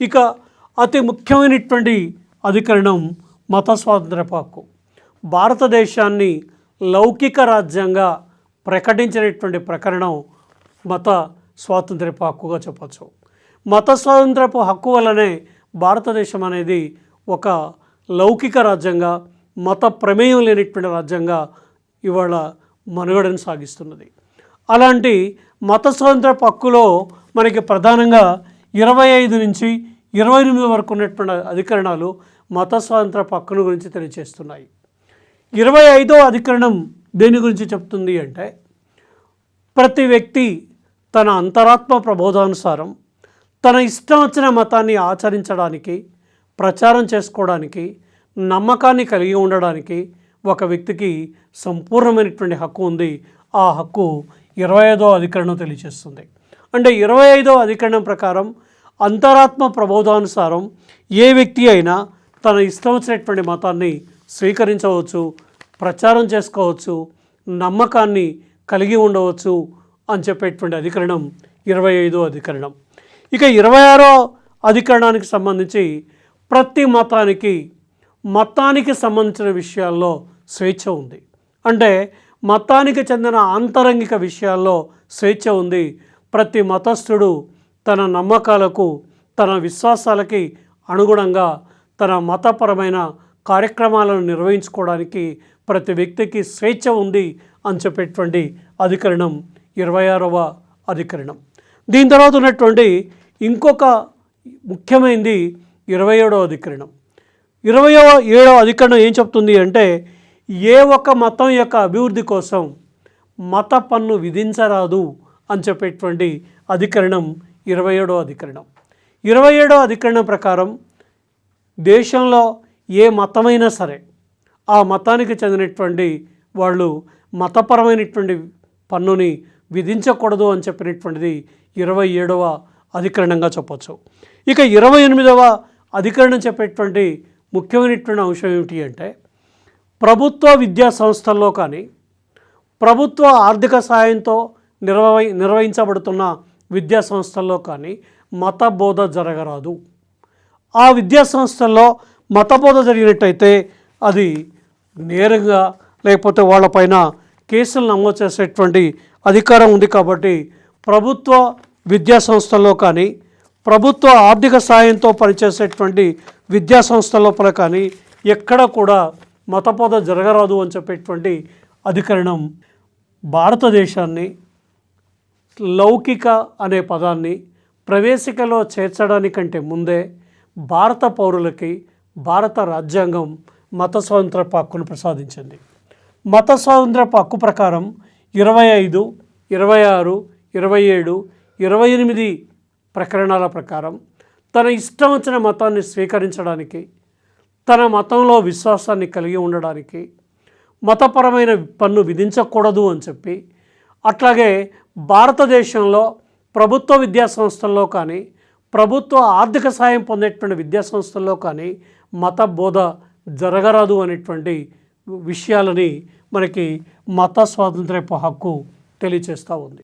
ఇక అతి ముఖ్యమైనటువంటి అధికరణం మత స్వాతంత్రపు హక్కు. భారతదేశాన్ని లౌకిక రాజ్యంగా ప్రకటించినటువంటి ప్రకరణం మత స్వాతంత్రపు హక్కుగా చెప్పచ్చు. మత స్వాతంత్రపు హక్కు వల్లనే భారతదేశం అనేది ఒక లౌకిక రాజ్యంగా, మత ప్రమేయం లేనటువంటి రాజ్యంగా ఇవాళ మనుగడను సాగిస్తున్నది. అలాంటి మత స్వాతంత్రపు హక్కులో మనకి ప్రధానంగా 25 నుంచి 28 వరకు ఉన్నటువంటి అధికరణాలు మత స్వాతంత్రపు హక్కును గురించి తెలియజేస్తున్నాయి. 25వ అధికరణం దేని గురించి చెప్తుంది అంటే, ప్రతి వ్యక్తి తన అంతరాత్మ ప్రబోధానుసారం తన ఇష్టం వచ్చిన మతాన్ని ఆచరించడానికి, ప్రచారం చేసుకోవడానికి, నమ్మకాన్ని కలిగి ఉండడానికి ఒక వ్యక్తికి సంపూర్ణమైనటువంటి హక్కు ఉంది. ఆ హక్కు 25వ అధికరణం తెలియజేస్తుంది. అంటే 25వ అధికరణం ప్రకారం అంతరాత్మ ప్రబోధానుసారం ఏ వ్యక్తి అయినా తన ఇష్టం వచ్చినటువంటి మతాన్ని స్వీకరించవచ్చు, ప్రచారం చేసుకోవచ్చు, నమ్మకాన్ని కలిగి ఉండవచ్చు అని చెప్పేటువంటి అధికరణం 25వ అధికరణం. ఇక 26వ అధికరణానికి సంబంధించి ప్రతి మతానికి సంబంధించిన విషయాల్లో స్వేచ్ఛ ఉంది. అంటే మతానికి చెందిన ఆంతరంగిక విషయాల్లో స్వేచ్ఛ ఉంది. ప్రతి మతస్థుడు తన నమ్మకాలకు, తన విశ్వాసాలకి అనుగుణంగా తన మతపరమైన కార్యక్రమాలను నిర్వహించుకోవడానికి ప్రతి వ్యక్తికి స్వేచ్ఛ ఉంది అని చెప్పేటువంటి అధికరణం 26వ అధికరణం. దీని తర్వాత ఉన్నటువంటి ఇంకొక ముఖ్యమైనది 27వ అధికరణం. 27వ అధికరణం ఏం చెప్తుంది అంటే, ఏ ఒక్క మతం యొక్క అభివృద్ధి కోసం మత పన్ను విధించరాదు అని చెప్పేటువంటి అధికరణం 27వ అధికరణం. 27వ అధికరణం ప్రకారం దేశంలో ఏ మతమైనా సరే ఆ మతానికి చెందినటువంటి వాళ్ళు మతపరమైనటువంటి పన్నుని విధించకూడదు అని చెప్పినటువంటిది 27వ అధికరణంగా చెప్పచ్చు. ఇక 28వ అధికరణం చెప్పేటువంటి ముఖ్యమైనటువంటి అంశం ఏమిటి అంటే, ప్రభుత్వ విద్యా సంస్థల్లో కానీ, ప్రభుత్వ ఆర్థిక సహాయంతో నిర్వహించబడుతున్న విద్యా సంస్థల్లో కానీ మత బోధ జరగరాదు. ఆ విద్యా సంస్థల్లో మత బోధ జరిగినట్టయితే అది నేరంగా లేకపోతే వాళ్ళపైన కేసులు నమోదు చేసేటువంటి అధికారం ఉంది. కాబట్టి ప్రభుత్వ విద్యా సంస్థల్లో కానీ, ప్రభుత్వ ఆర్థిక సాయంతో పనిచేసేటువంటి విద్యా సంస్థల లోపల కానీ ఎక్కడ కూడా మతబోధ జరగరాదు అని చెప్పేటువంటి అధికరణం భారతదేశాన్ని లౌకిక అనే పదాన్ని ప్రవేశికలో చేర్చడానికంటే ముందే భారత పౌరులకి భారత రాజ్యాంగం మత స్వాతంత్రపు హక్కును ప్రసాదించింది. మత స్వాతంత్రపు హక్కు ప్రకారం 25, 26, 27, 28 ప్రకరణాల ప్రకారం తన ఇష్టం వచ్చిన మతాన్ని స్వీకరించడానికి, తన మతంలో విశ్వాసాన్ని కలిగి ఉండడానికి, మతపరమైన పన్ను విధించకూడదు అని చెప్పి, అట్లాగే భారతదేశంలో ప్రభుత్వ విద్యా సంస్థల్లో కానీ, ప్రభుత్వ ఆర్థిక సాయం పొందేటువంటి విద్యా సంస్థల్లో కానీ మత బోధ జరగరాదు అనేటువంటి విషయాలని మనకి మత స్వాతంత్రపు హక్కు తెలియచేస్తూ ఉంది.